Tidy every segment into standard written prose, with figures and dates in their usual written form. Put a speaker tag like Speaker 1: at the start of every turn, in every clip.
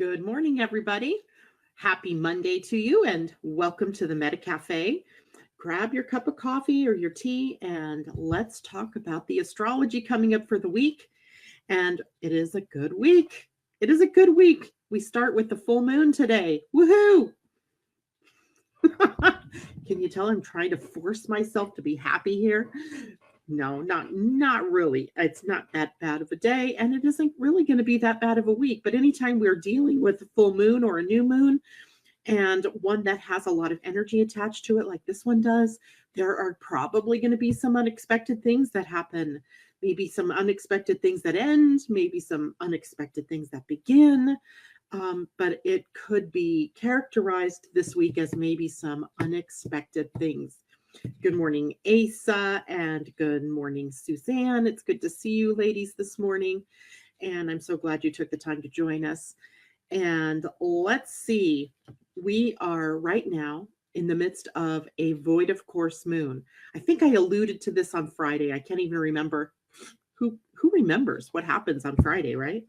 Speaker 1: Good morning, everybody. Happy Monday to you, and welcome to the Meta Cafe. Grab your cup of coffee or your tea, and let's talk about the astrology coming up for the week. And it is a good week. It is a good week. We start with the full moon today. Woohoo! Can you tell I'm trying to force myself to be happy here? No, not really. It's not that bad of a day, and it isn't really going to be that bad of a week. But anytime we're dealing with a full moon or a new moon, and one that has a lot of energy attached to it, like this one does, there are probably going to be some unexpected things that happen. Maybe some unexpected things that end, maybe some unexpected things that begin. But it could be characterized this week as maybe some unexpected things. Good morning, Asa, and good morning, Suzanne. It's good to see you ladies this morning, and I'm so glad you took the time to join us. And let's see, we are right now in the midst of a void of course moon. I think I alluded to this on Friday. I can't even remember who remembers what happens on Friday, right?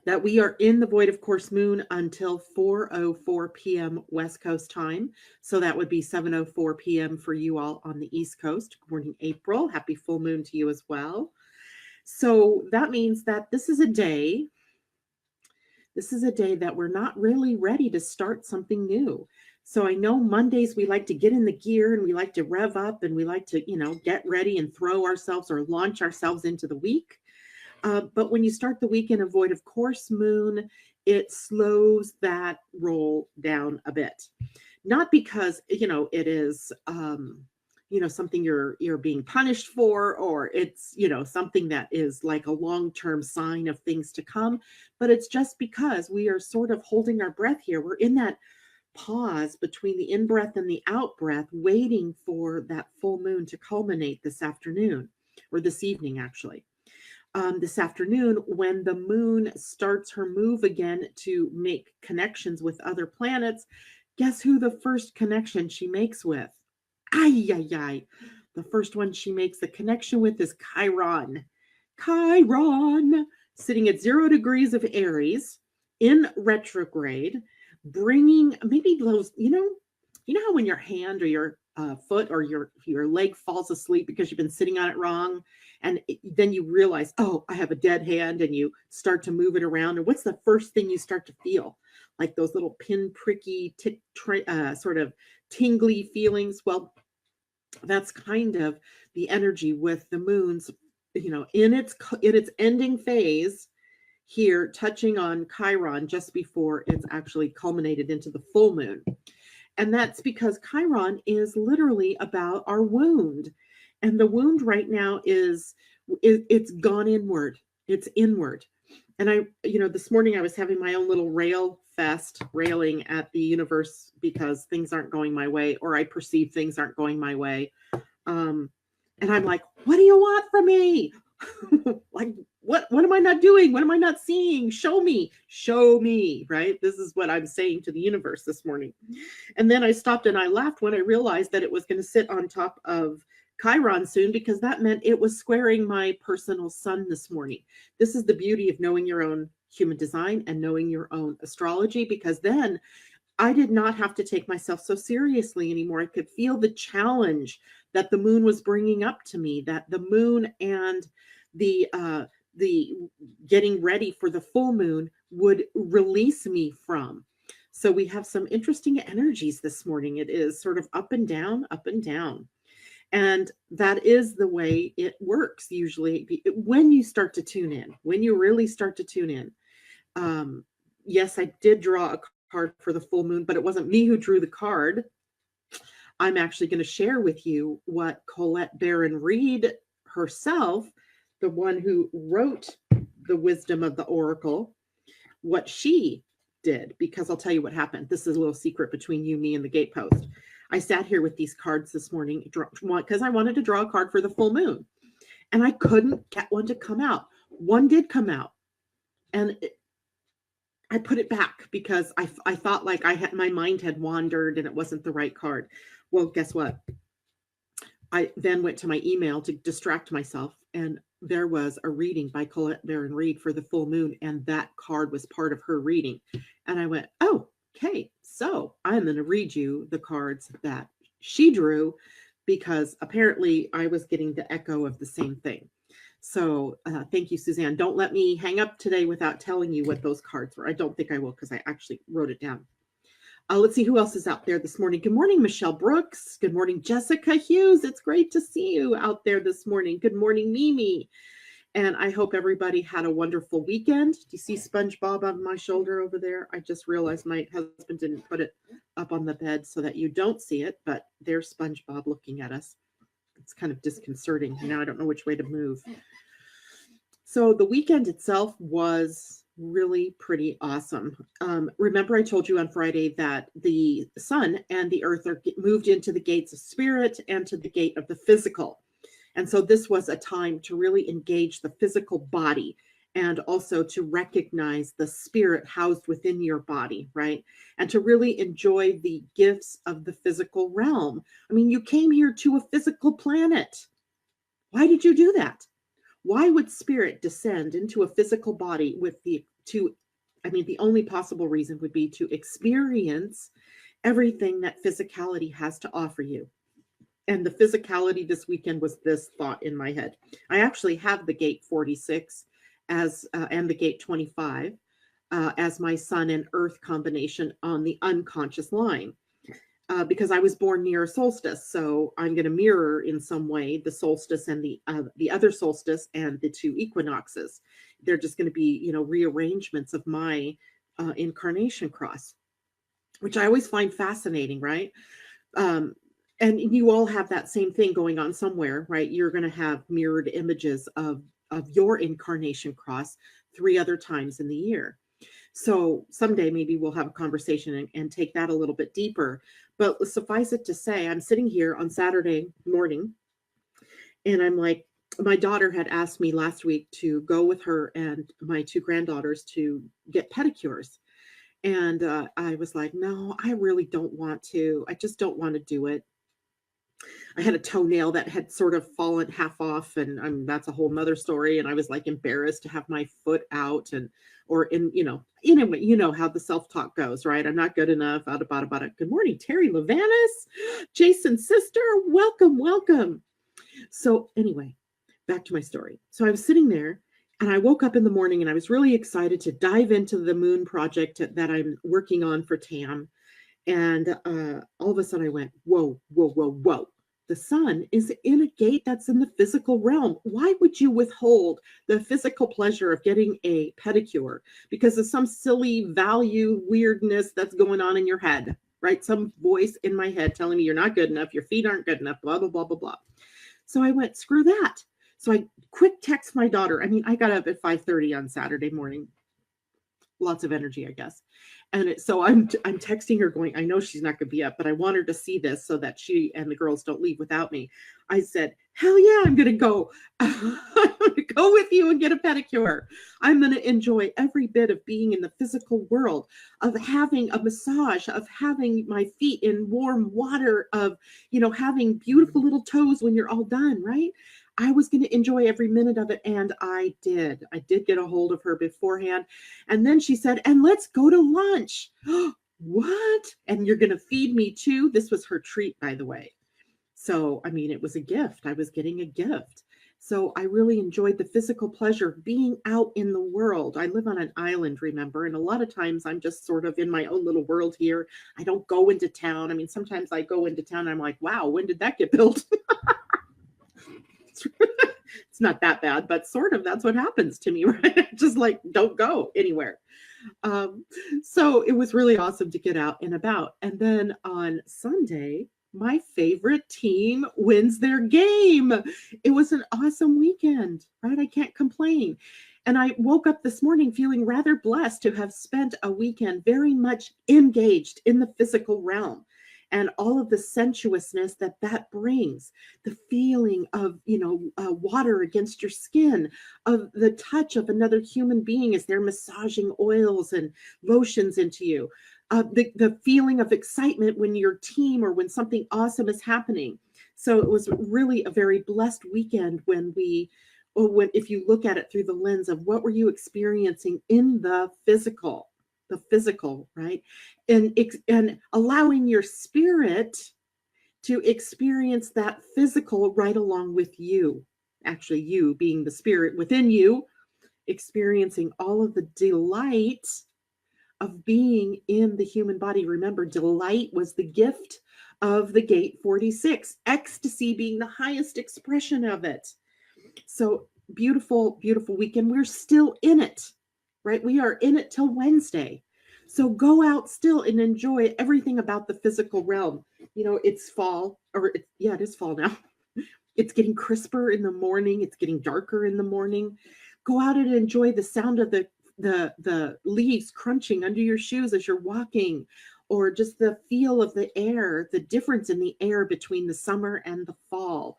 Speaker 1: That we are in the void of course moon until 4:04 p.m. West Coast time. So that would be 7:04 p.m. for you all on the East Coast. Good morning, April. Happy full moon to you as well. So that means that this is a day that we're not really ready to start something new. So I know Mondays we like to get in the gear and we like to rev up and we like to, get ready and throw ourselves or launch ourselves into the week. But when you start the week in a void of course moon, it slows that roll down a bit. Not because, it is, something you're being punished for, or it's, something that is like a long-term sign of things to come, but it's just because we are sort of holding our breath here. We're in that pause between the in-breath and the out-breath, waiting for that full moon to culminate this afternoon, or this evening, actually. This afternoon, when the moon starts her move again to make connections with other planets, guess who the first connection she makes with? Ay, ay, ay. The first one she makes the connection with is Chiron. Chiron, sitting at 0 degrees of Aries in retrograde, bringing maybe those, how when your hand or your foot or your leg falls asleep because you've been sitting on it wrong, and then you realize, oh, I have a dead hand, and you start to move it around, and what's the first thing you start to feel? Like those little pinpricky, sort of tingly feelings. Well, that's kind of the energy with the moon's, in its ending phase here, touching on Chiron just before it's actually culminated into the full moon. And that's because Chiron is literally about our wound. And the wound right now it's gone inward. It's inward. And this morning I was having my own little railing at the universe because things aren't going my way, or I perceive things aren't going my way. And I'm like, what do you want from me? Like, what am I not doing? What am I not seeing? Show me, right? This is what I'm saying to the universe this morning. And then I stopped and I laughed when I realized that it was going to sit on top of Chiron soon, because that meant it was squaring my personal sun this morning. This is the beauty of knowing your own human design and knowing your own astrology, because then I did not have to take myself so seriously anymore. I could feel the challenge that the moon was bringing up to me, that the moon and the getting ready for the full moon would release me from. So we have some interesting energies this morning. It is sort of up and down, up and down. And that is the way it works usually when you start to tune in, when you really start to tune in. Yes, I did draw a card for the full moon, but it wasn't me who drew the card. I'm actually going to share with you what Colette Baron Reed herself, the one who wrote the Wisdom of the Oracle, what she did, because I'll tell you what happened. This is a little secret between you, me, and the gatepost. I sat here with these cards this morning because I wanted to draw a card for the full moon, and I couldn't get one to come out. One did come out, and I put it back because I thought like my mind had wandered and it wasn't the right card. Well, guess what? I then went to my email to distract myself, and there was a reading by Colette Baron Reed for the full moon, and that card was part of her reading. And I went, oh, okay, so I'm going to read you the cards that she drew because apparently I was getting the echo of the same thing. So thank you, Suzanne. Don't let me hang up today without telling you what those cards were. I don't think I will because I actually wrote it down. Let's see who else is out there this morning. Good morning, Michelle Brooks. Good morning, Jessica Hughes. It's great to see you out there this morning. Good morning, Mimi. And I hope everybody had a wonderful weekend. Do you see SpongeBob on my shoulder over there? I just realized my husband didn't put it up on the bed so that you don't see it, but there's SpongeBob looking at us. It's kind of disconcerting. I don't know which way to move. So the weekend itself was really pretty awesome. Remember I told you on Friday that the sun and the earth are moved into the gates of spirit and to the gate of the physical. And so this was a time to really engage the physical body and also to recognize the spirit housed within your body, right? And to really enjoy the gifts of the physical realm. I mean, you came here to a physical planet. Why did you do that? Why would spirit descend into a physical body the only possible reason would be to experience everything that physicality has to offer you. And the physicality this weekend was this thought in my head. I actually have the gate 46 and the gate 25 as my sun and earth combination on the unconscious line. Because I was born near a solstice, so I'm going to mirror in some way the solstice and the other solstice and the two equinoxes. They're just going to be, rearrangements of my incarnation cross, which I always find fascinating, right? And you all have that same thing going on somewhere, right? You're going to have mirrored images of your incarnation cross 3 other times in the year. So someday maybe we'll have a conversation and take that a little bit deeper. But suffice it to say, I'm sitting here on Saturday morning and I'm like, my daughter had asked me last week to go with her and my 2 granddaughters to get pedicures. And I was like, no, I really don't want to. I just don't want to do it. I had a toenail that had sort of fallen half off, and that's a whole nother story. And I was like embarrassed to have my foot out, you know how the self-talk goes, right? I'm not good enough. Out it. Good morning, Terry Levanis, Jason's sister. Welcome. So anyway, back to my story. So I was sitting there, and I woke up in the morning, and I was really excited to dive into the moon project that I'm working on for Tam. And all of a sudden I went, whoa. The sun is in a gate that's in the physical realm. Why would you withhold the physical pleasure of getting a pedicure because of some silly value weirdness that's going on in your head, right? Some voice in my head telling me you're not good enough, your feet aren't good enough, blah, blah, blah, blah, blah. So I went, screw that. So I quick text my daughter. I got up at 5:30 on Saturday morning. Lots of energy, I guess. And so I'm texting her going, I know she's not going to be up, but I want her to see this so that she and the girls don't leave without me. I said, hell yeah, I'm going to go. I'm going to go with you and get a pedicure. I'm going to enjoy every bit of being in the physical world, of having a massage, of having my feet in warm water, of, having beautiful little toes when you're all done, right? I was going to enjoy every minute of it. And I did. I did get a hold of her beforehand. And then she said, and let's go to lunch. What? And you're going to feed me too? This was her treat, by the way. So, it was a gift. I was getting a gift. So I really enjoyed the physical pleasure of being out in the world. I live on an island, remember? And a lot of times I'm just sort of in my own little world here. I don't go into town. Sometimes I go into town and I'm like, wow, when did that get built? It's not that bad, but sort of that's what happens to me, right? Just like, don't go anywhere. So it was really awesome to get out and about. And then on Sunday, my favorite team wins their game. It was an awesome weekend, right? I can't complain. And I woke up this morning feeling rather blessed to have spent a weekend very much engaged in the physical realm. And all of the sensuousness that brings, the feeling of, water against your skin, of the touch of another human being as they're massaging oils and lotions into you, the feeling of excitement when your team or when something awesome is happening. So it was really a very blessed weekend when we or if you look at it through the lens of what were you experiencing in the physical, right? And allowing your spirit to experience that physical right along with you. Actually, you being the spirit within you, experiencing all of the delight of being in the human body. Remember, delight was the gift of the gate 46, ecstasy being the highest expression of it. So beautiful, beautiful weekend. We're still in it, right? We are in it till Wednesday. So go out still and enjoy everything about the physical realm. It's fall, yeah, it is fall now. It's getting crisper in the morning. It's getting darker in the morning. Go out and enjoy the sound of the leaves crunching under your shoes as you're walking, or just the feel of the air, the difference in the air between the summer and the fall,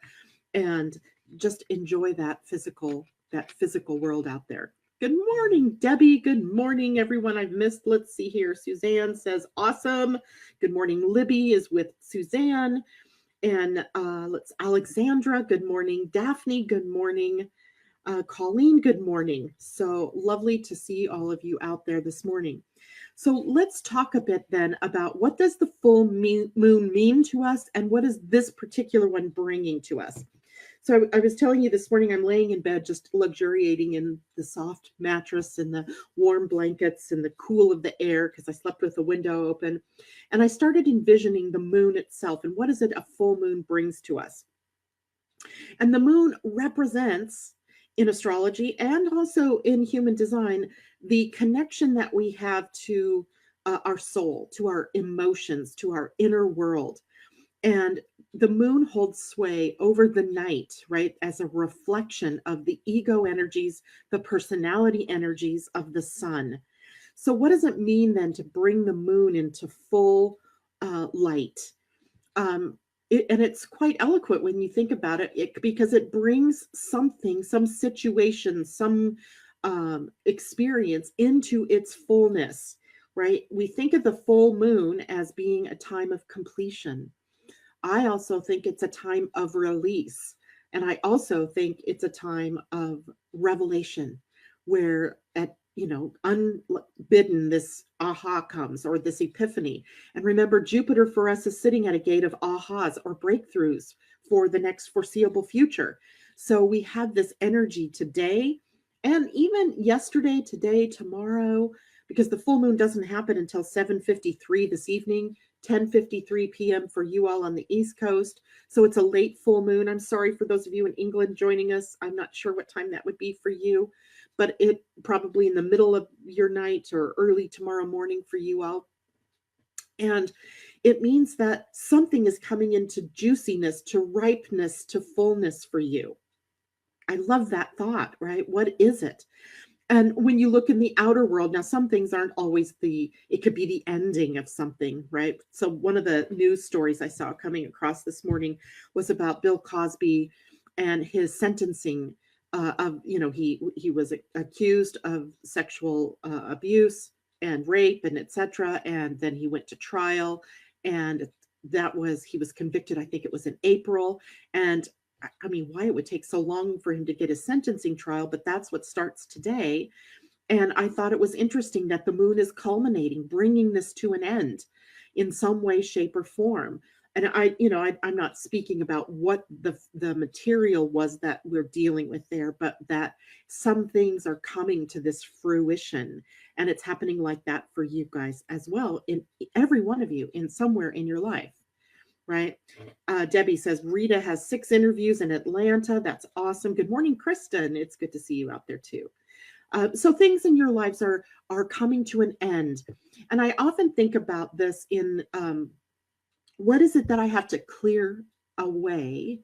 Speaker 1: and just enjoy that physical world out there. Good morning, Debbie. Good morning, everyone I've missed. Let's see here. Suzanne says, awesome. Good morning. Libby is with Suzanne. And Alexandra, good morning. Daphne, good morning. Colleen, good morning. So lovely to see all of you out there this morning. So let's talk a bit then about what does the full moon mean to us, and what is this particular one bringing to us? So I was telling you this morning, I'm laying in bed just luxuriating in the soft mattress and the warm blankets and the cool of the air, because I slept with the window open. And I started envisioning the moon itself and what is it a full moon brings to us. And the moon represents, in astrology and also in human design, the connection that we have to our soul, to our emotions, to our inner world. And the moon holds sway over the night, right, as a reflection of the ego energies, the personality energies of the sun. So, what does it mean then to bring the moon into full light? And it's quite eloquent when you think about it, because it brings something, some situation, some experience into its fullness, right? We think of the full moon as being a time of completion. I also think it's a time of release. And I also think it's a time of revelation, where unbidden, this aha comes, or this epiphany. And remember, Jupiter for us is sitting at a gate of ahas or breakthroughs for the next foreseeable future. So we have this energy today, and even yesterday, today, tomorrow, because the full moon doesn't happen until 7:53 this evening. 10:53 p.m. for you all on the East Coast. So it's a late full moon. I'm sorry for those of you in England joining us. I'm not sure what time that would be for you, but it probably in the middle of your night or early tomorrow morning for you all. And it means that something is coming into juiciness, to ripeness, to fullness for you. I love that thought, right? What is it? And when you look in the outer world, now some things aren't always it could be the ending of something, right? So one of the news stories I saw coming across this morning was about Bill Cosby and his sentencing he was accused of sexual abuse and rape and etc. And then he went to trial, and he was convicted, I think it was in April. And I mean, why it would take so long for him to get his sentencing trial, but that's what starts today. And I thought it was interesting that the moon is culminating, bringing this to an end in some way, shape, or form. And I'm not speaking about what the material was that we're dealing with there, but that some things are coming to this fruition, and it's happening like that for you guys as well, in every one of you, in somewhere in your life. Right. Debbie says Rita has 6 interviews in Atlanta. That's awesome. Good morning, Kristen. It's good to see you out there too. So things in your lives are coming to an end. And I often think about this in what is it that I have to clear away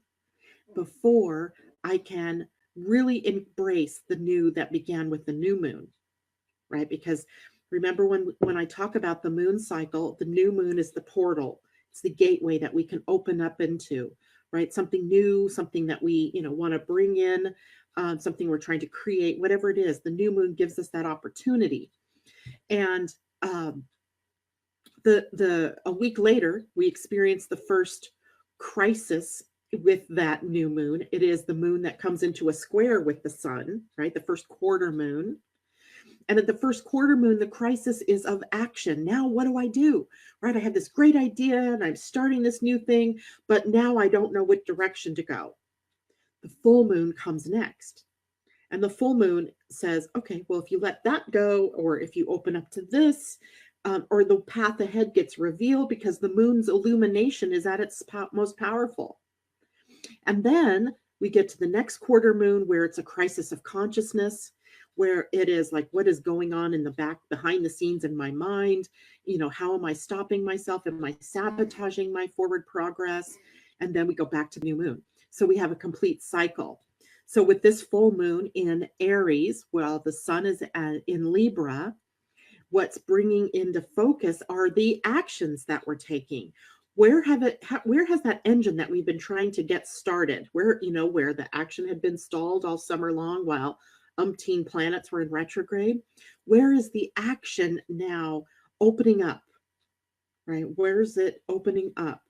Speaker 1: before I can really embrace the new that began with the new moon, right? Because remember, when I talk about the moon cycle, the new moon is the portal. It's the gateway that we can open up into, right? Something new, something that we, want to bring in, something we're trying to create, whatever it is. The new moon gives us that opportunity. And a week later, we experience the first crisis with that new moon. It is the moon that comes into a square with the sun, right? The first quarter moon. And at the first quarter moon, the crisis is of action. Now, what do I do? Right? I have this great idea and I'm starting this new thing, but now I don't know which direction to go. The full moon comes next. And the full moon says, okay, well, if you let that go, or if you open up to this, or the path ahead gets revealed because the moon's illumination is at its most powerful. And then we get to the next quarter moon where it's a crisis of consciousness, where it is like, what is going on in the back, behind the scenes in my mind? You know, how am I stopping myself? Am I sabotaging my forward progress? And then we go back to the new moon. So we have a complete cycle. So with this full moon in Aries, well, the sun is in Libra, what's bringing into focus are the actions that we're taking. Where has that engine that we've been trying to get started, where the action had been stalled all summer long while umpteen planets were in retrograde, where is the action now opening up, right? Where is it opening up?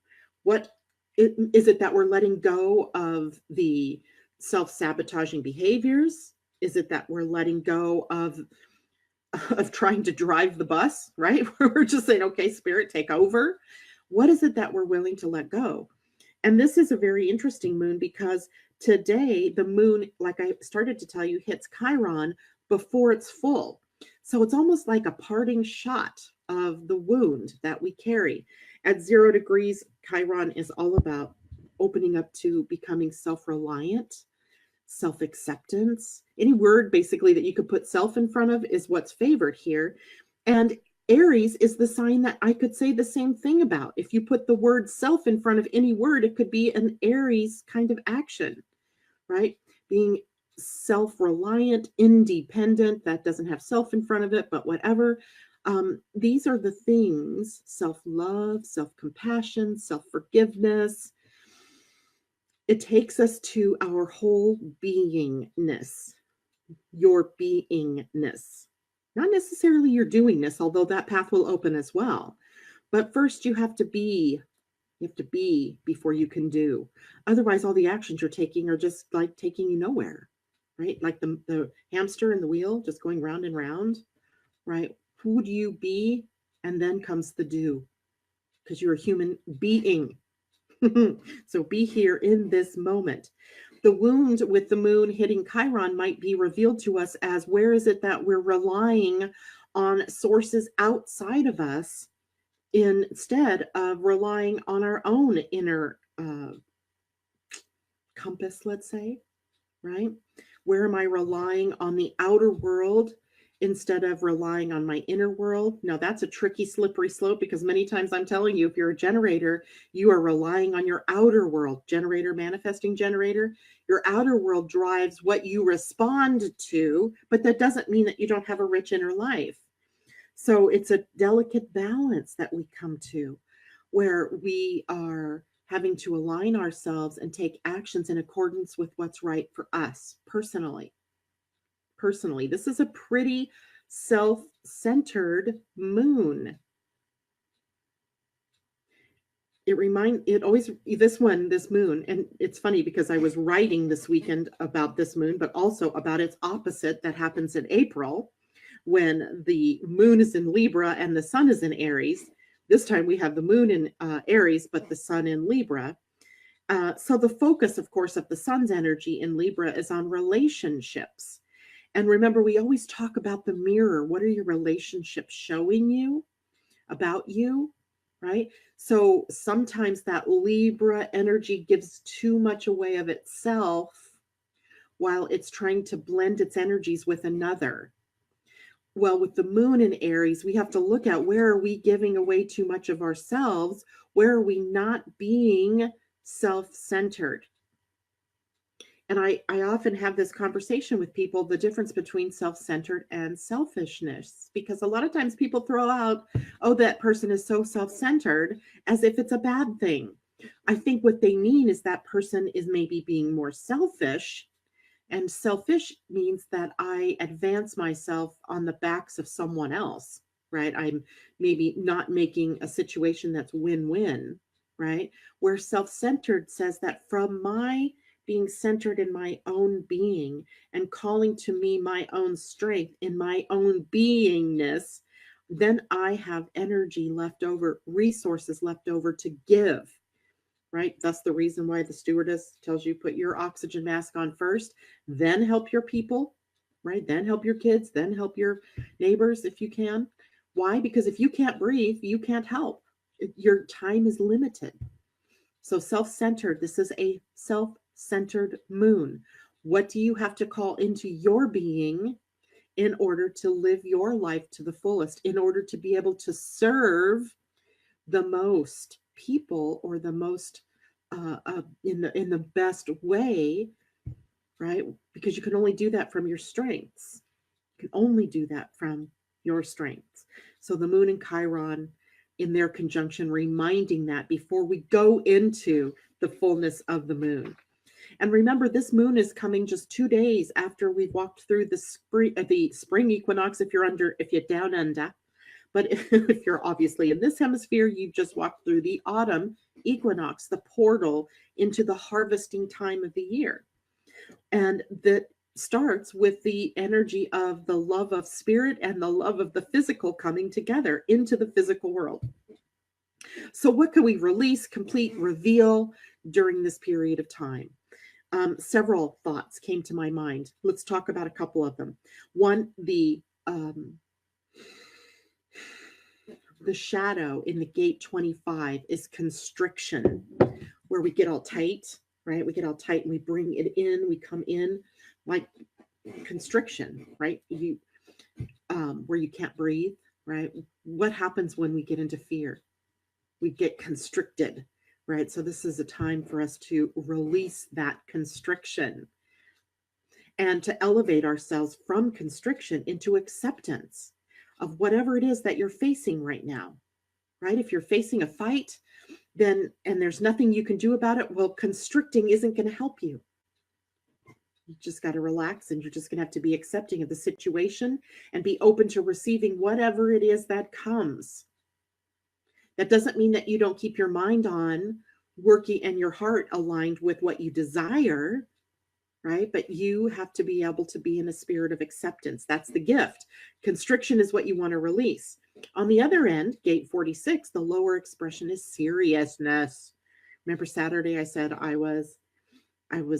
Speaker 1: What is it that we're letting go of the self-sabotaging behaviors? Is it that we're letting go of trying to drive the bus, right? We're just saying, okay, spirit, take over. What is it that we're willing to let go? And this is a very interesting moon because today the moon, like I started to tell you, hits Chiron before it's full. So it's almost like a parting shot of the wound that we carry. At 0 degrees, Chiron is all about opening up to becoming self-reliant, self-acceptance. Any word basically that you could put self in front of is what's favored here. And Aries is the sign that I could say the same thing about. If you put the word self in front of any word, it could be an Aries kind of action, right? Being self-reliant, independent, that doesn't have self in front of it, but whatever. These are the things: self-love, self-compassion, self-forgiveness. It takes us to our whole beingness, your beingness. Not necessarily your doingness, although that path will open as well. But first you have to be. You have to be before you can do. Otherwise, all the actions you're taking are just like taking you nowhere, right? Like the hamster in the wheel, just going round and round, right? Who do you be? And then comes the do, because you're a human being. So be here in this moment. The wound with the moon hitting Chiron might be revealed to us as, where is it that we're relying on sources outside of us instead of relying on our own inner compass, let's say, right? Where am I relying on the outer world instead of relying on my inner world? Now, that's a tricky, slippery slope, because many times I'm telling you, if you're a generator, you are relying on your outer world. Generator, manifesting generator, your outer world drives what you respond to, but that doesn't mean that you don't have a rich inner life. So it's a delicate balance that we come to, where we are having to align ourselves and take actions in accordance with what's right for us personally. This is a pretty self-centered moon. This moon, and it's funny because I was writing this weekend about this moon, but also about its opposite that happens in April, when the moon is in Libra and the sun is in Aries. This time we have the moon in Aries, but the sun in Libra. So the focus, of course, of the sun's energy in Libra is on relationships. And remember, we always talk about the mirror. What are your relationships showing you about you, right? So sometimes that Libra energy gives too much away of itself while it's trying to blend its energies with another. Well, with the moon in Aries, we have to look at, where are we giving away too much of ourselves? Where are we not being self-centered? And I often have this conversation with people, the difference between self-centered and selfishness, because a lot of times people throw out, oh, that person is so self-centered, as if it's a bad thing. I think what they mean is that person is maybe being more selfish. And selfish means that I advance myself on the backs of someone else, right? I'm maybe not making a situation that's win-win, right? Where self-centered says that from my being centered in my own being and calling to me my own strength in my own beingness, then I have energy left over, resources left over to give, right? That's the reason why the stewardess tells you put your oxygen mask on first, then help your people, right? Then help your kids, then help your neighbors if you can. Why? Because if you can't breathe, you can't help. Your time is limited. So self centered, this is a self centered moon. What do you have to call into your being in order to live your life to the fullest, in order to be able to serve the most people or the most in the best way, right? Because you can only do that from your strengths. You can only do that from your strengths. So the moon and Chiron in their conjunction, reminding that before we go into the fullness of the moon. And remember, this moon is coming just 2 days after we've walked through the spring equinox. If you're down under, but if you're obviously in this hemisphere, you just walked through the autumn equinox, the portal into the harvesting time of the year. And that starts with the energy of the love of spirit and the love of the physical coming together into the physical world. So, what can we release, complete, reveal during this period of time? Several thoughts came to my mind. Let's talk about a couple of them. One, the shadow in the gate 25 is constriction, where we get all tight, right? We get all tight and we bring it in, we come in like constriction, right? Where you can't breathe, right? What happens when we get into fear? We get constricted, right? So this is a time for us to release that constriction and to elevate ourselves from constriction into acceptance of whatever it is that you're facing right now, right? If you're facing a fight, then and there's nothing you can do about it, well, constricting isn't going to help you. You just got to relax, and you're just going to have to be accepting of the situation and be open to receiving whatever it is that comes. That doesn't mean that you don't keep your mind on working and your heart aligned with what you desire, right? But you have to be able to be in a spirit of acceptance. That's the gift. Constriction is what you want to release. On the other end, gate 46, the lower expression is seriousness. Remember Saturday I said I was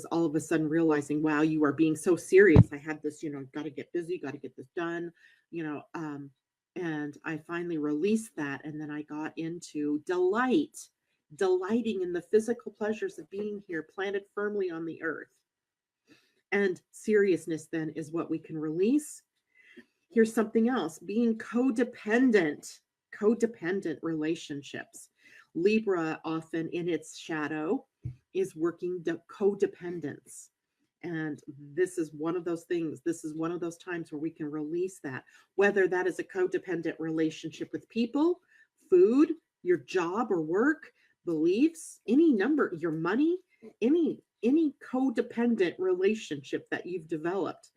Speaker 1: all of a sudden realizing, wow, you are being so serious. I had this, got to get busy, got to get this done, and I finally released that. And then I got into delighting in the physical pleasures of being here, planted firmly on the earth. And seriousness then is what we can release. Here's something else, being codependent relationships. Libra often in its shadow is working codependence. And this is one of those things. This is one of those times where we can release that, whether that is a codependent relationship with people, food, your job or work, beliefs, any number, your money, any codependent relationship that you've developed.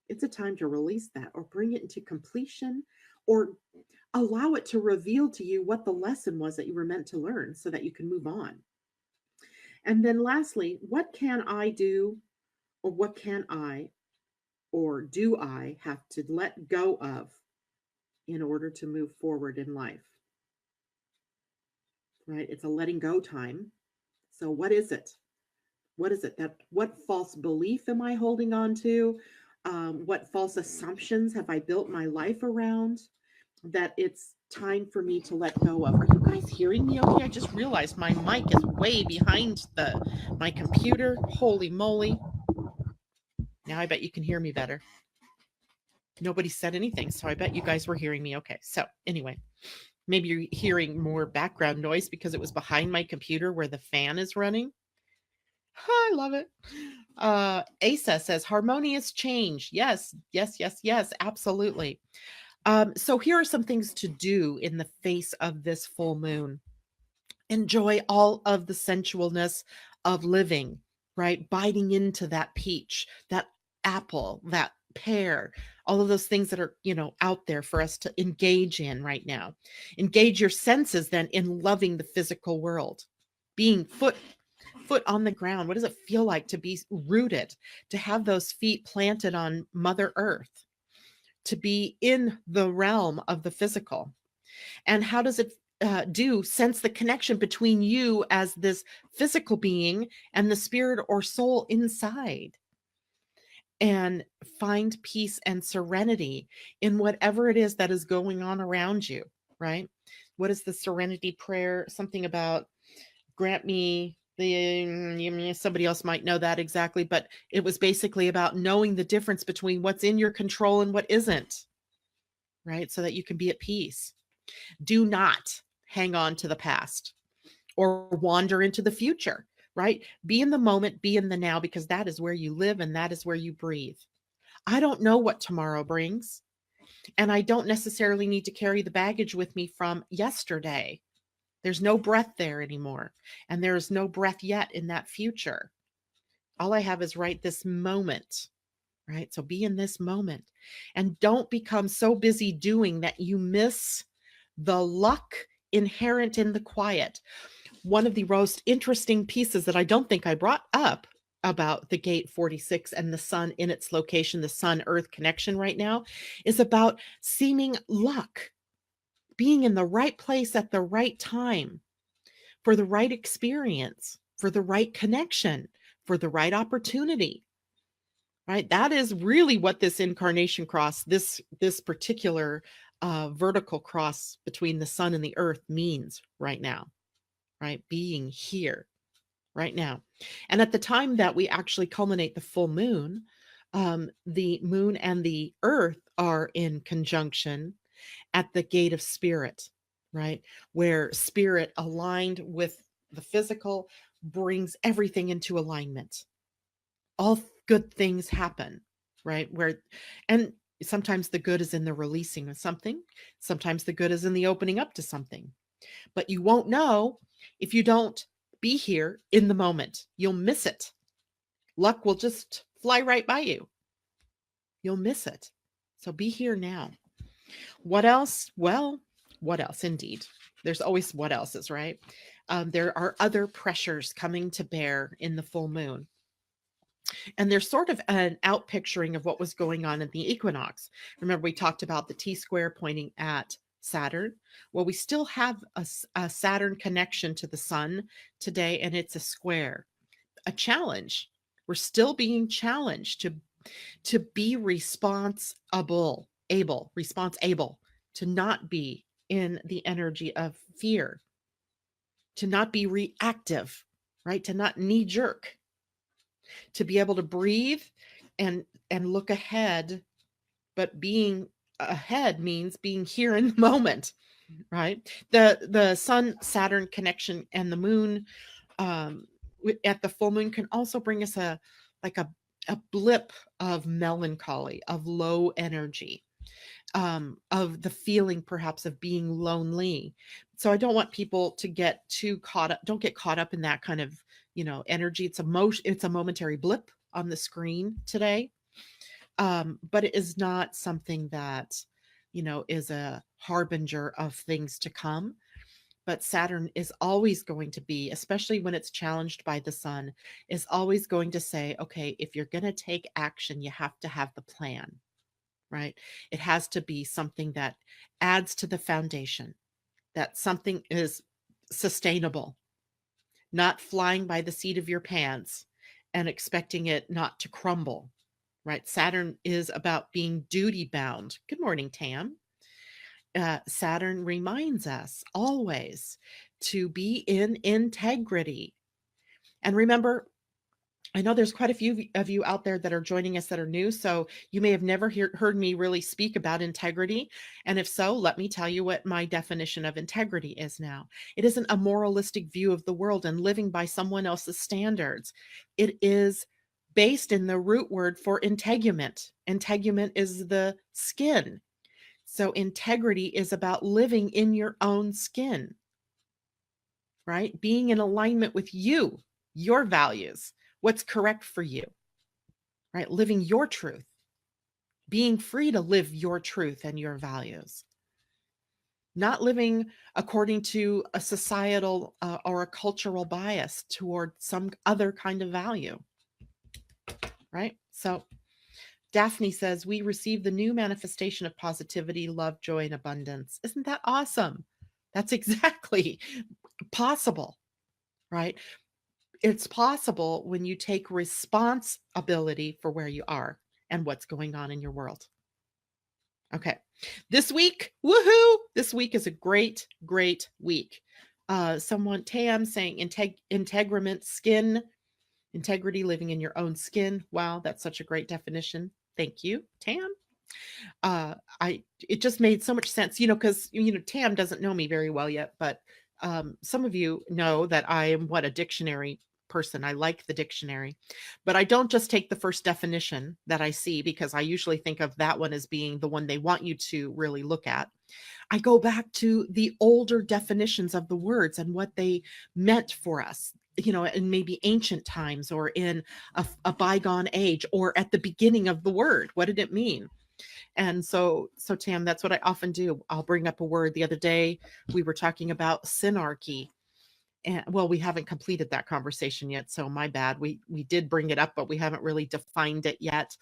Speaker 1: It's a time to release that or bring it into completion or allow it to reveal to you what the lesson was that you were meant to learn so that you can move on. And then lastly, what can I do, or what can I or do I have to let go of in order to move forward in life? Right? It's a letting go time. So what is it? What false belief am I holding on to? What false assumptions have I built my life around that it's time for me to let go of? Are you guys hearing me okay? I just realized my mic is way behind my computer. Holy moly. Now I bet you can hear me better. Nobody said anything, so I bet you guys were hearing me okay. So anyway, maybe you're hearing more background noise because it was behind my computer where the fan is running. I love it. Asa says harmonious change. Yes, absolutely. So here are some things to do in the face of this full moon. Enjoy all of the sensualness of living, right? Biting into that peach, that apple, that pear, all of those things that are, out there for us to engage in right now. Engage your senses then in loving the physical world. being foot on the ground. What does it feel like to be rooted, to have those feet planted on Mother Earth, to be in the realm of the physical? And how does it sense the connection between you as this physical being and the spirit or soul inside? And find peace and serenity in whatever it is that is going on around you, right? What is the serenity prayer? Something about grant me the, somebody else might know that exactly, but it was basically about knowing the difference between what's in your control and what isn't, right? So that you can be at peace. Do not hang on to the past or wander into the future, right? Be in the moment, be in the now, because that is where you live and that is where you breathe. I don't know what tomorrow brings, and I don't necessarily need to carry the baggage with me from yesterday. There's no breath there anymore, and there is no breath yet in that future. All I have is right this moment, right? So be in this moment and don't become so busy doing that you miss the luck inherent in the quiet. One of the most interesting pieces that I don't think I brought up about the gate 46 and the sun in its location, the sun earth connection right now, is about seeming luck, being in the right place at the right time for the right experience, for the right connection, for the right opportunity. Right? That is really what this incarnation cross, this particular vertical cross between the sun and the earth means right now, right? Being here right now. And at the time that we actually culminate the full moon, the moon and the earth are in conjunction at the gate of spirit, right? Where spirit aligned with the physical brings everything into alignment. All good things happen, right? And sometimes the good is in the releasing of something. Sometimes the good is in the opening up to something. But you won't know if you don't be here in the moment. You'll miss it. Luck will just fly right by you. You'll miss it. So be here now. What else? Well, what else? Indeed. There's always what else's, right? There are other pressures coming to bear in the full moon. And there's sort of an out picturing of what was going on in the equinox. Remember, we talked about the T square pointing at Saturn. Well, we still have a Saturn connection to the sun today, and it's a square, a challenge. We're still being challenged to be responsible, to not be in the energy of fear, to not be reactive, right? To not knee jerk, to be able to breathe and look ahead. But being ahead means being here in the moment, right? The sun Saturn connection and the moon at the full moon can also bring us a blip of melancholy, of low energy, of the feeling perhaps of being lonely. So I don't want people to get too caught up. Don't get caught up in that kind of, energy. It's a momentary blip on the screen today. But it is not something that, is a harbinger of things to come. But Saturn is always going to be, especially when it's challenged by the sun, is always going to say, okay, if you're going to take action, you have to have the plan, right? It has to be something that adds to the foundation, that something is sustainable, not flying by the seat of your pants and expecting it not to crumble, right? Saturn is about being duty bound. Good morning, Tam. Saturn reminds us always to be in integrity. And remember, I know there's quite a few of you out there that are joining us that are new, so you may have never heard me really speak about integrity. And if so, let me tell you what my definition of integrity is now. It isn't a moralistic view of the world and living by someone else's standards. It is based in the root word for integument. Integument is the skin. So integrity is about living in your own skin, right? Being in alignment with you, your values, what's correct for you, right? Living your truth, being free to live your truth and your values. not living according to a societal or a cultural bias toward some other kind of value, right? So Daphne says, we receive the new manifestation of positivity, love, joy, and abundance. Isn't that awesome? That's exactly possible, right? It's possible when you take responsibility for where you are and what's going on in your world. Okay. This week, woohoo! This week is a great, great week. Someone, Tam, saying integrament, skin, integrity, living in your own skin. Wow, that's such a great definition. Thank you, Tam. It just made so much sense, because Tam doesn't know me very well yet, but some of you know that I am a dictionary person. I like the dictionary, but I don't just take the first definition that I see, because I usually think of that one as being the one they want you to really look at. I go back to the older definitions of the words and what they meant for us, in maybe ancient times or in a bygone age or at the beginning of the word. What did it mean? And so Tam, that's what I often do. I'll bring up a word. The other day we were talking about synarchy. And well, we haven't completed that conversation yet, so my bad. We did bring it up, but we haven't really defined it yet.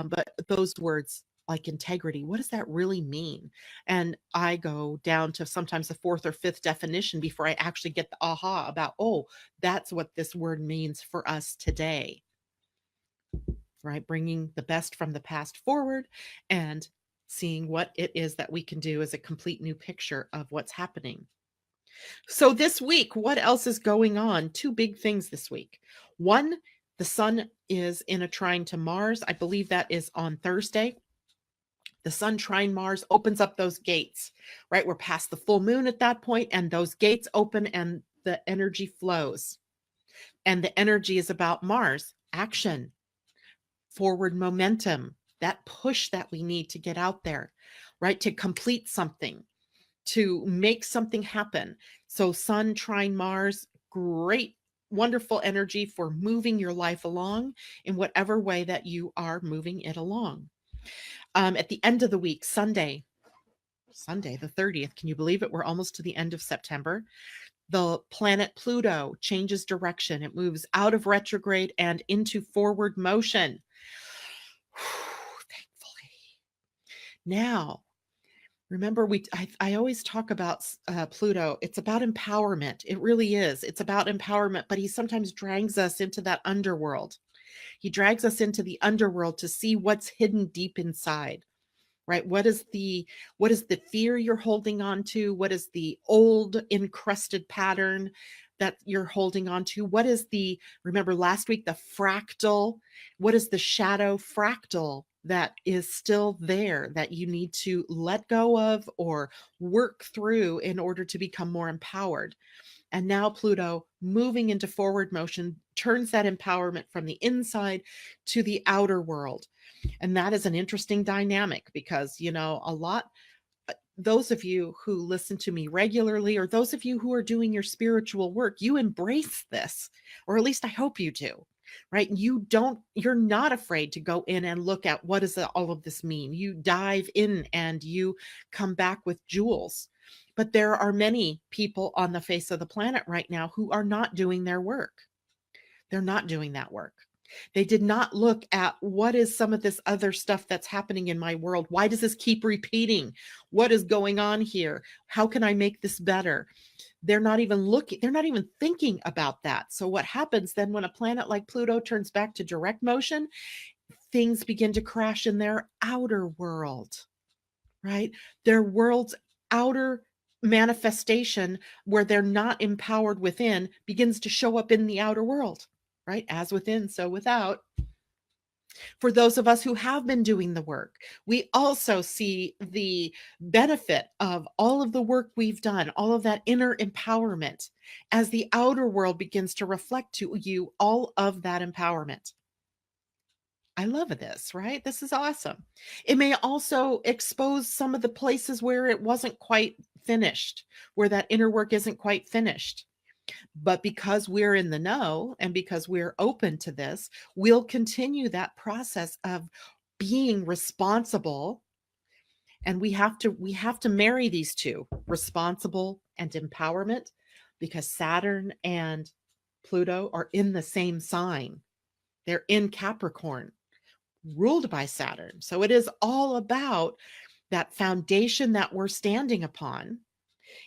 Speaker 1: But those words like integrity, what does that really mean? And I go down to sometimes the fourth or fifth definition before I actually get the aha about, oh, that's what this word means for us today. Right? Bringing the best from the past forward and seeing what it is that we can do as a complete new picture of what's happening. So this week, what else is going on? Two big things this week. One, the sun is in a trine to Mars. I believe that is on Thursday. The sun trine Mars opens up those gates, right? We're past the full moon at that point, and those gates open and the energy flows. And the energy is about Mars, action, forward momentum, that push that we need to get out there, right? To complete something, to make something happen. So Sun trine Mars, great, wonderful energy for moving your life along in whatever way that you are moving it along. At the end of the week, Sunday the 30th, can you believe it? We're almost to the end of September. The planet Pluto changes direction. It moves out of retrograde and into forward motion. Thankfully. Now, remember, I always talk about Pluto. It's about empowerment. It really is. It's about empowerment, but he sometimes drags us into that underworld. He drags us into the underworld to see what's hidden deep inside, right? What is the fear you're holding on to? What is the old encrusted pattern that you're holding on to? What is remember last week, the fractal? What is the shadow fractal that is still there that you need to let go of or work through in order to become more empowered? And now Pluto, moving into forward motion, turns that empowerment from the inside to the outer world. And that is an interesting dynamic because, those of you who listen to me regularly, or those of you who are doing your spiritual work, you embrace this, or at least I hope you do, right? You're not afraid to go in and look at what does all of this mean. You dive in and you come back with jewels. But there are many people on the face of the planet right now who are not doing their work. They're not doing that work. They did not look at what is some of this other stuff that's happening in my world. Why does this keep repeating? What is going on here? How can I make this better? They're not even looking, they're not even thinking about that. So what happens then when a planet like Pluto turns back to direct motion, things begin to crash in their outer world, right? Their world's outer manifestation where they're not empowered within begins to show up in the outer world. Right? As within, so without. For those of us who have been doing the work, we also see the benefit of all of the work we've done, all of that inner empowerment, as the outer world begins to reflect to you all of that empowerment. I love this, right? This is awesome. It may also expose some of the places where it wasn't quite finished, where that inner work isn't quite finished. But because we're in the know and because we're open to this, we'll continue that process of being responsible And we have to marry these two, responsible and empowerment, because Saturn and Pluto are in the same sign. They're in Capricorn, ruled by Saturn. So it is all about that foundation that we're standing upon.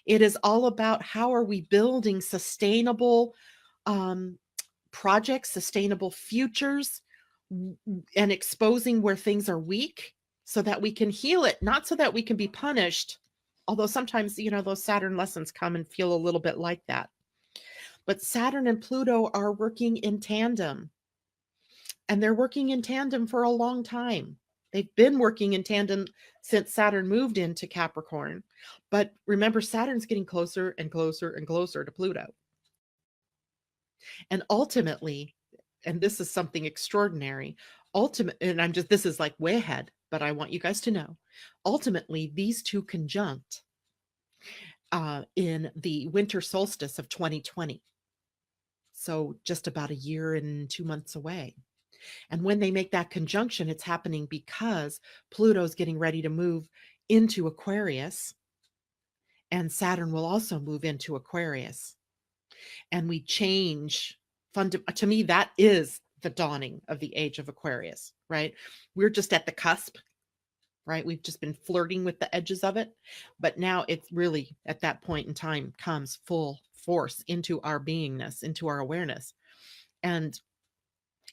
Speaker 1: It is all about how are we building sustainable um, projects, sustainable futures, and exposing where things are weak so that we can heal it, not so that we can be punished. Although sometimes, those Saturn lessons come and feel a little bit like that. But Saturn and Pluto are working in tandem, and they're working in tandem for a long time. They've been working in tandem since Saturn moved into Capricorn. But remember, Saturn's getting closer and closer and closer to Pluto. And ultimately, and this is something extraordinary, this is like way ahead, but I want you guys to know, ultimately, these two conjunct in the winter solstice of 2020. So just about a year and 2 months away. And when they make that conjunction, it's happening because Pluto's getting ready to move into Aquarius, and Saturn will also move into Aquarius. And we change, to me, that is the dawning of the age of Aquarius, right? We're just at the cusp, right? We've just been flirting with the edges of it. But now it's really at that point in time comes full force into our beingness, into our awareness. And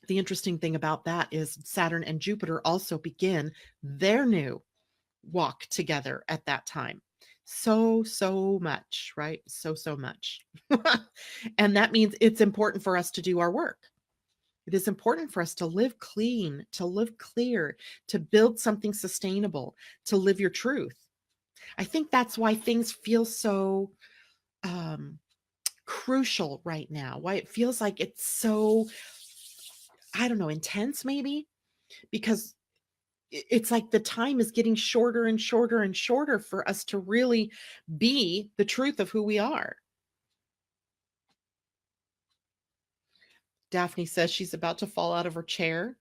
Speaker 1: the interesting thing about that is Saturn and Jupiter also begin their new walk together at that time. So much, right? So much. And that means it's important for us to do our work. It is important for us to live clean, to live clear, to build something sustainable, to live your truth. I think that's why things feel so crucial right now, why it feels like it's so, I don't know, intense maybe, because it's like the time is getting shorter and shorter and shorter for us to really be the truth of who we are. Daphne says she's about to fall out of her chair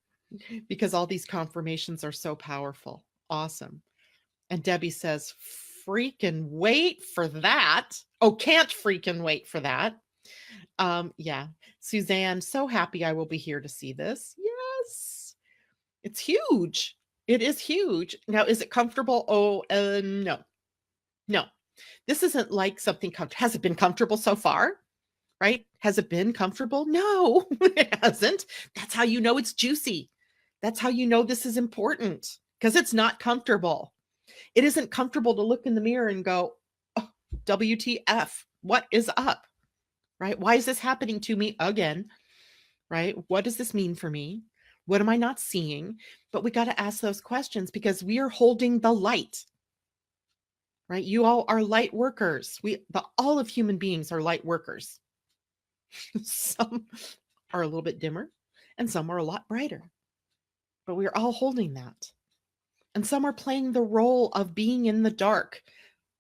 Speaker 1: because all these confirmations are so powerful. Awesome. And Debbie says, freaking wait for that. Oh, can't freaking wait for that. Yeah. Suzanne, so happy I will be here to see this. Yes. It's huge. It is huge. Now, is it comfortable? Oh, no. No. This isn't like something comfortable. Has it been comfortable so far? Right? Has it been comfortable? No, it hasn't. That's how you know it's juicy. That's how you know this is important, because it's not comfortable. It isn't comfortable to look in the mirror and go, oh, WTF, what is up? Right? Why is this happening to me again? Right? What does this mean for me? What am I not seeing? But we got to ask those questions because we are holding the light. Right? You all are light workers. All of human beings are light workers. Some are a little bit dimmer and some are a lot brighter, but we're all holding that. And some are playing the role of being in the dark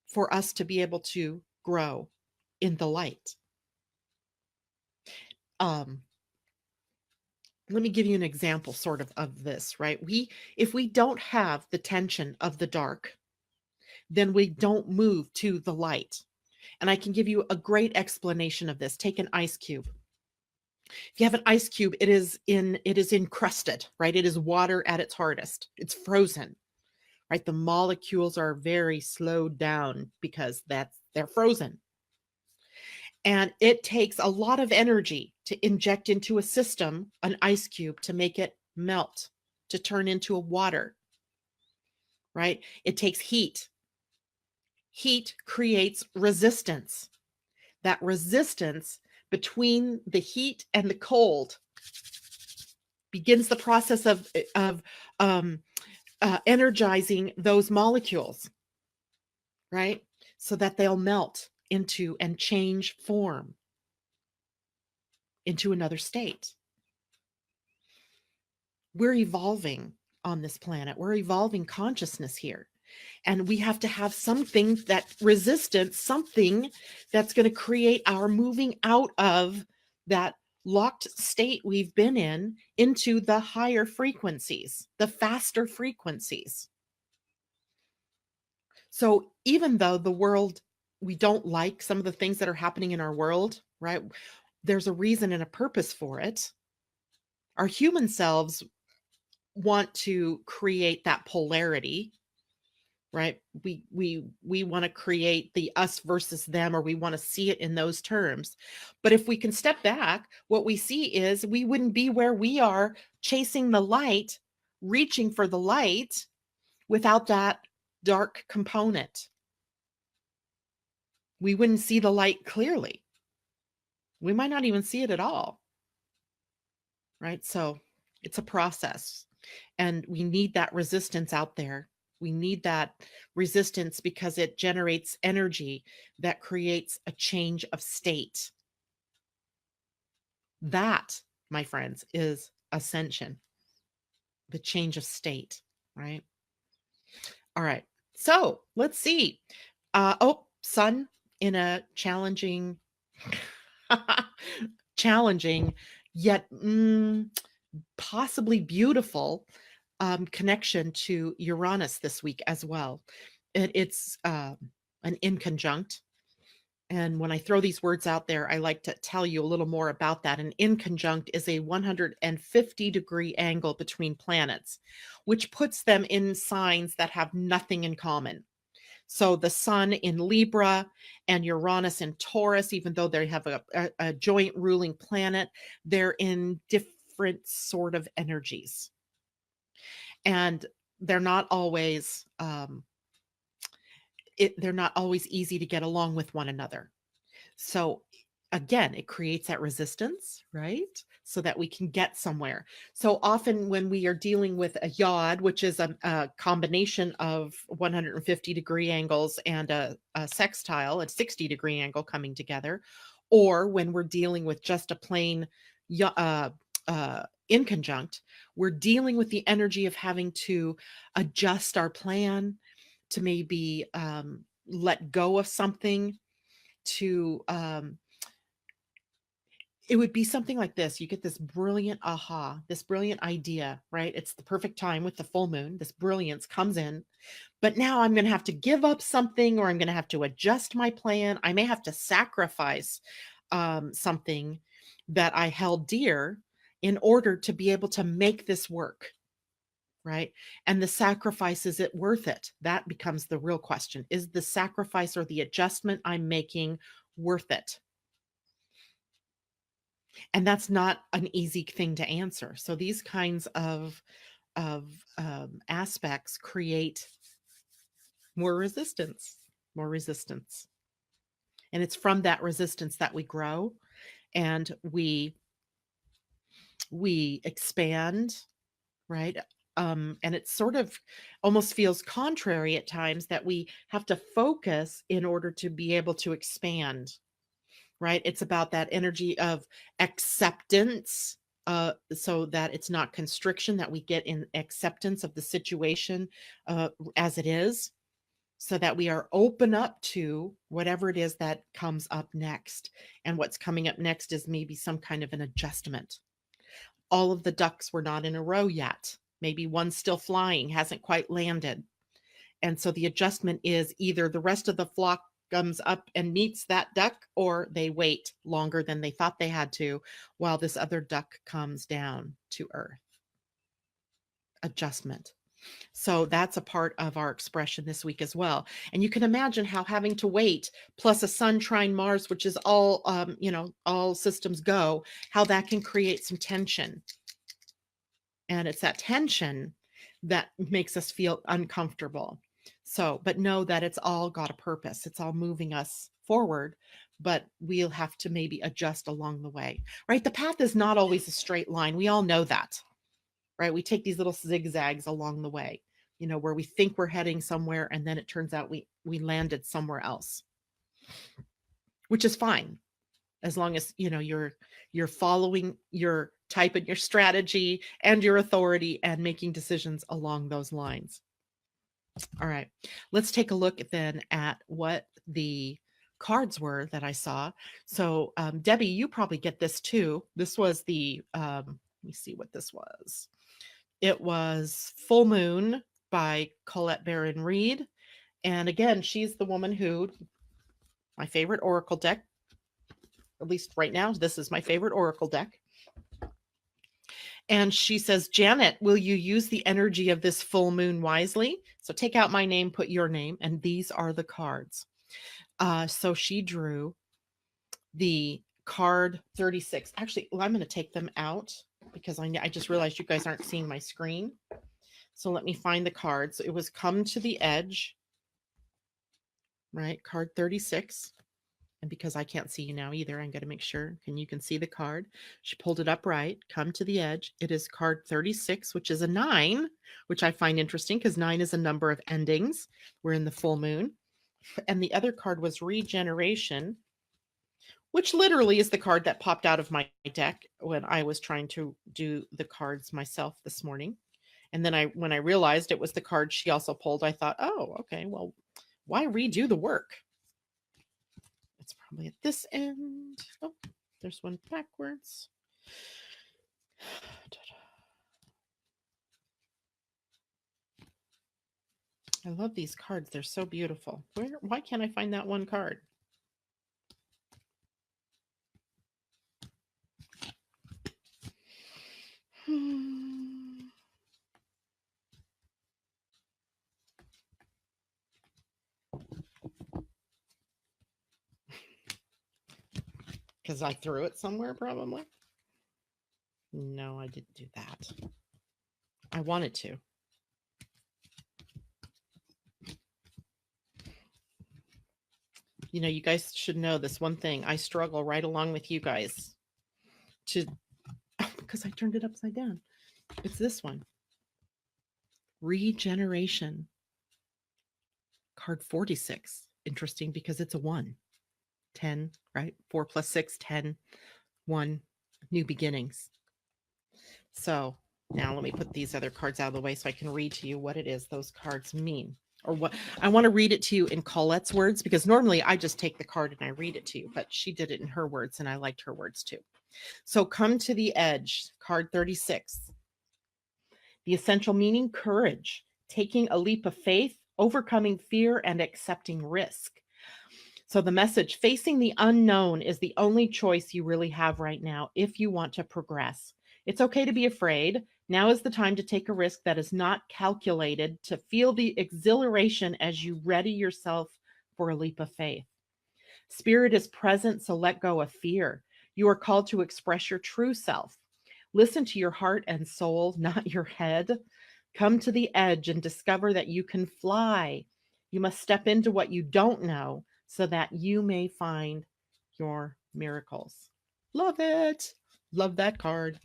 Speaker 1: for us to be able to grow in the light. Let me give you an example sort of this, right? If we don't have the tension of the dark, then we don't move to the light. And I can give you a great explanation of this. Take an ice cube. If you have an ice cube, it is encrusted, right? It is water at its hardest. It's frozen, right? The molecules are very slowed down because they're frozen. And it takes a lot of energy to inject into a system, an ice cube, to make it melt, to turn into a water, right? It takes heat. Heat creates resistance. That resistance between the heat and the cold begins the process of energizing those molecules, right? So that they'll melt into and change form into another state. We're evolving on this planet. We're evolving consciousness here. And we have to have something, that resistance, something that's going to create our moving out of that locked state we've been in into the higher frequencies, the faster frequencies. So even though the world, we don't like some of the things that are happening in our world, right? There's a reason and a purpose for it. Our human selves want to create that polarity, right? We want to create the us versus them, or we want to see it in those terms. But if we can step back, what we see is we wouldn't be where we are chasing the light, reaching for the light without that dark component. We wouldn't see the light clearly. We might not even see it at all, right? So it's a process, and we need that resistance out there. We need that resistance because it generates energy that creates a change of state. That, my friends, is ascension, the change of state, right? All right. So let's see. Sun in a challenging, challenging yet possibly beautiful connection to Uranus this week as well. It's an inconjunct. And when I throw these words out there, I like to tell you a little more about that. An inconjunct is a 150-degree angle between planets, which puts them in signs that have nothing in common. So the sun in Libra and Uranus in Taurus, even though they have a joint ruling planet, they're in different sort of energies. And they're not always they're not always easy to get along with one another. So again, it creates that resistance, right? So that we can get somewhere. So often when we are dealing with a yod, which is a combination of 150-degree angles and a sextile, a 60-degree angle coming together, or when we're dealing with just a plain inconjunct, we're dealing with the energy of having to adjust our plan, to maybe let go of something, to it would be something like this. You get this brilliant aha, this brilliant idea, right? It's the perfect time with the full moon. This brilliance comes in, but now I'm going to have to give up something, or I'm going to have to adjust my plan. I may have to sacrifice something that I held dear in order to be able to make this work, right? And the sacrifice, is it worth it? That becomes the real question. Is the sacrifice or the adjustment I'm making worth it? And that's not an easy thing to answer. So these kinds of aspects create more resistance, more resistance. And it's from that resistance that we grow, and we expand, right? And it sort of almost feels contrary at times that we have to focus in order to be able to expand, right? It's about that energy of acceptance, so that it's not constriction, that we get in acceptance of the situation as it is, so that we are open up to whatever it is that comes up next. And what's coming up next is maybe some kind of an adjustment. All of the ducks were not in a row yet. Maybe one's still flying, hasn't quite landed. And so the adjustment is either the rest of the flock comes up and meets that duck, or they wait longer than they thought they had to while this other duck comes down to earth. Adjustment. So that's a part of our expression this week as well. And you can imagine how having to wait, plus a sun trine Mars, which is all, all systems go, how that can create some tension. And it's that tension that makes us feel uncomfortable. So, but know that it's all got a purpose. It's all moving us forward, but we'll have to maybe adjust along the way, right? The path is not always a straight line. We all know that, right? We take these little zigzags along the way, where we think we're heading somewhere, and then it turns out we landed somewhere else, which is fine, as long as you're following your type and your strategy and your authority and making decisions along those lines. All right, let's take a look then at what the cards were that I saw. So Debbie, you probably get this too. This was the let me see what this was. It was Full Moon by Colette Baron Reed,
Speaker 2: And again, she's the woman who, my favorite oracle deck, at least right now, this is my favorite oracle deck. And she says, Janet, will you use the energy of this full moon wisely? So take out my name, put your name, and these are the cards. So she drew the card 36. Actually, I'm going to take them out because I just realized you guys aren't seeing my screen. So let me find the cards. It was Come to the Edge, right? Card 36. And because I can't see you now either, I'm going to make sure you can see the card. She pulled it up right. Come to the Edge. It is card 36, which is a 9, which I find interesting because 9 is a number of endings. We're in the full moon. And the other card was Regeneration, which literally is the card that popped out of my deck when I was trying to do the cards myself this morning. And then when I realized it was the card she also pulled, I thought, oh, okay, well, why redo the work? It's probably at this end. Oh, there's one backwards. I love these cards. They're so beautiful. Why can't I find that one card? Because I threw it somewhere, probably. No, I didn't do that. I wanted to. You know, you guys should know this one thing. I struggle right along with you guys because I turned it upside down. It's this one. Regeneration. Card 46. Interesting because it's a 1. 10, right? 4 plus 6, 10. 1. New beginnings. So now let me put these other cards out of the way so I can read to you what it is those cards mean. Or what I want to read it to you in Colette's words, because normally I just take the card and I read it to you, but she did it in her words and I liked her words too. So Come to the Edge, card 36. The essential meaning, courage, taking a leap of faith, overcoming fear, and accepting risk. So the message, facing the unknown is the only choice you really have right now if you want to progress. It's okay to be afraid. Now is the time to take a risk that is not calculated, to feel the exhilaration as you ready yourself for a leap of faith. Spirit is present, so let go of fear. You are called to express your true self. Listen to your heart and soul, not your head. Come to the edge and discover that you can fly. You must step into what you don't know so that you may find your miracles. Love it. Love that card.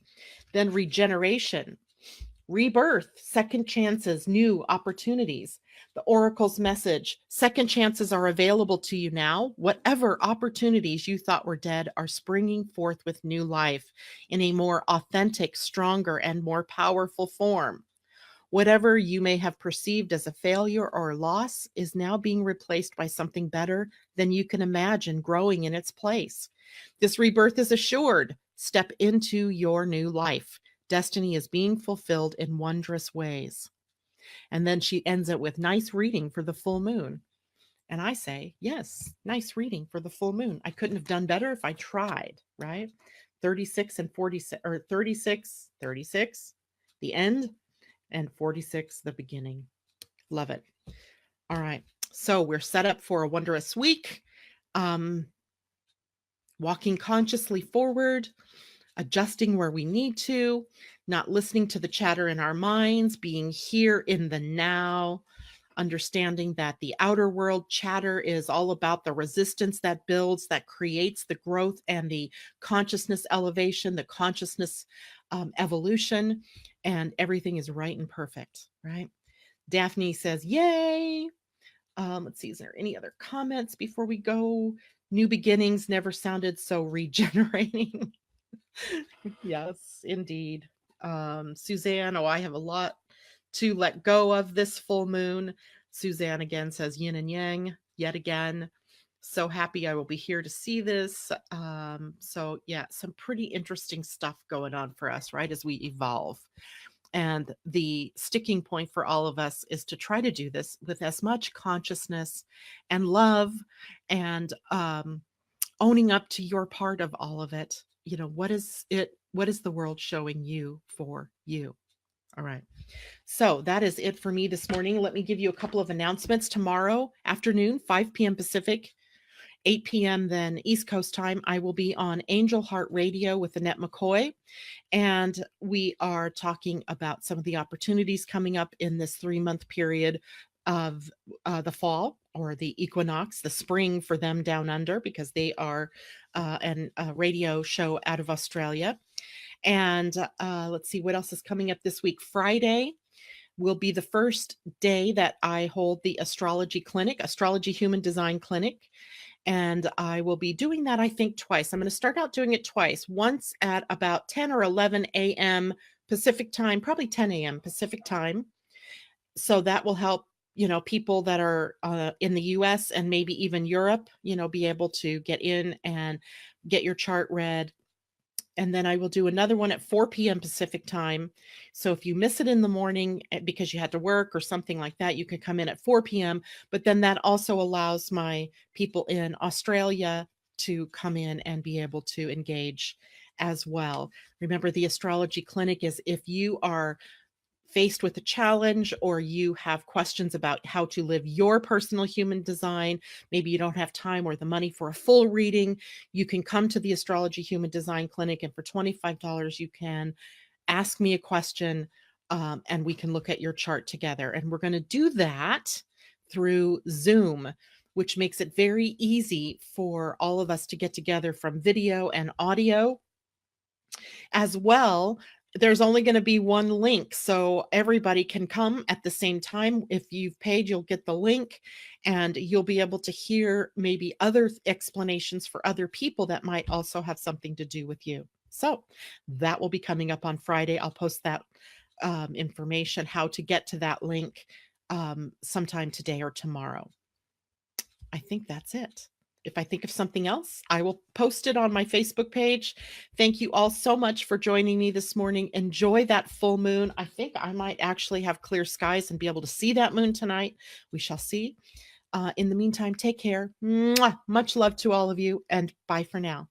Speaker 2: Then Regeneration, rebirth, second chances, new opportunities. The oracle's message, second chances are available to you now. Whatever opportunities you thought were dead are springing forth with new life in a more authentic, stronger, and more powerful form. Whatever you may have perceived as a failure or loss is now being replaced by something better than you can imagine growing in its place. This rebirth is assured. Step into your new life. Destiny is being fulfilled in wondrous ways. And then she ends it with nice reading for the full moon. And I say, yes, nice reading for the full moon. I couldn't have done better if I tried, right? 36 and 46, or 36, 36, the end, and 46, the beginning. Love it. All right. So we're set up for a wondrous week. Walking consciously forward, adjusting where we need to, not listening to the chatter in our minds, being here in the now, understanding that the outer world chatter is all about the resistance that builds, that creates the growth and the consciousness elevation, the consciousness evolution, and everything is right and perfect, right? Daphne says, yay. Let's see, is there any other comments before we go? New beginnings never sounded so regenerating. Yes, indeed. Suzanne, oh, I have a lot to let go of this full moon. Suzanne again says yin and yang yet again. So happy I will be here to see this. So yeah, some pretty interesting stuff going on for us, right? As we evolve. And the sticking point for all of us is to try to do this with as much consciousness and love and owning up to your part of all of it. You know, what is it? What is the world showing you for you? All right. So that is it for me this morning. Let me give you a couple of announcements. Tomorrow afternoon, 5 p.m. Pacific, 8 p.m. then East Coast time, I will be on Angel Heart Radio with Annette McCoy. And we are talking about some of the opportunities coming up in this 3-month period of the fall or the equinox, the spring for them down under, because they are a radio show out of Australia. And let's see what else is coming up this week. Friday will be the first day that I hold the astrology clinic, astrology-human design clinic. And I will be doing that, I think, twice. I'm going to start out doing it twice, once at about 10 or 11 a.m. Pacific time, probably 10 a.m. Pacific time. So that will help, people that are in the US and maybe even Europe, be able to get in and get your chart read. And then I will do another one at 4 p.m. Pacific time. So if you miss it in the morning because you had to work or something like that, you can come in at 4 p.m. But then that also allows my people in Australia to come in and be able to engage as well. Remember, the astrology clinic is if you are faced with a challenge or you have questions about how to live your personal human design, maybe you don't have time or the money for a full reading, you can come to the Astrology Human Design Clinic, and for $25, you can ask me a question and we can look at your chart together. And we're going to do that through Zoom, which makes it very easy for all of us to get together from video and audio as well. There's only going to be one link, so everybody can come at the same time. If you've paid, you'll get the link and you'll be able to hear maybe other explanations for other people that might also have something to do with you. So that will be coming up on Friday. I'll post that information, how to get to that link sometime today or tomorrow. I think that's it. If I think of something else, I will post it on my Facebook page. Thank you all so much for joining me this morning. Enjoy that full moon. I think I might actually have clear skies and be able to see that moon tonight. We shall see. In the meantime, take care. Mwah! Much love to all of you, and bye for now.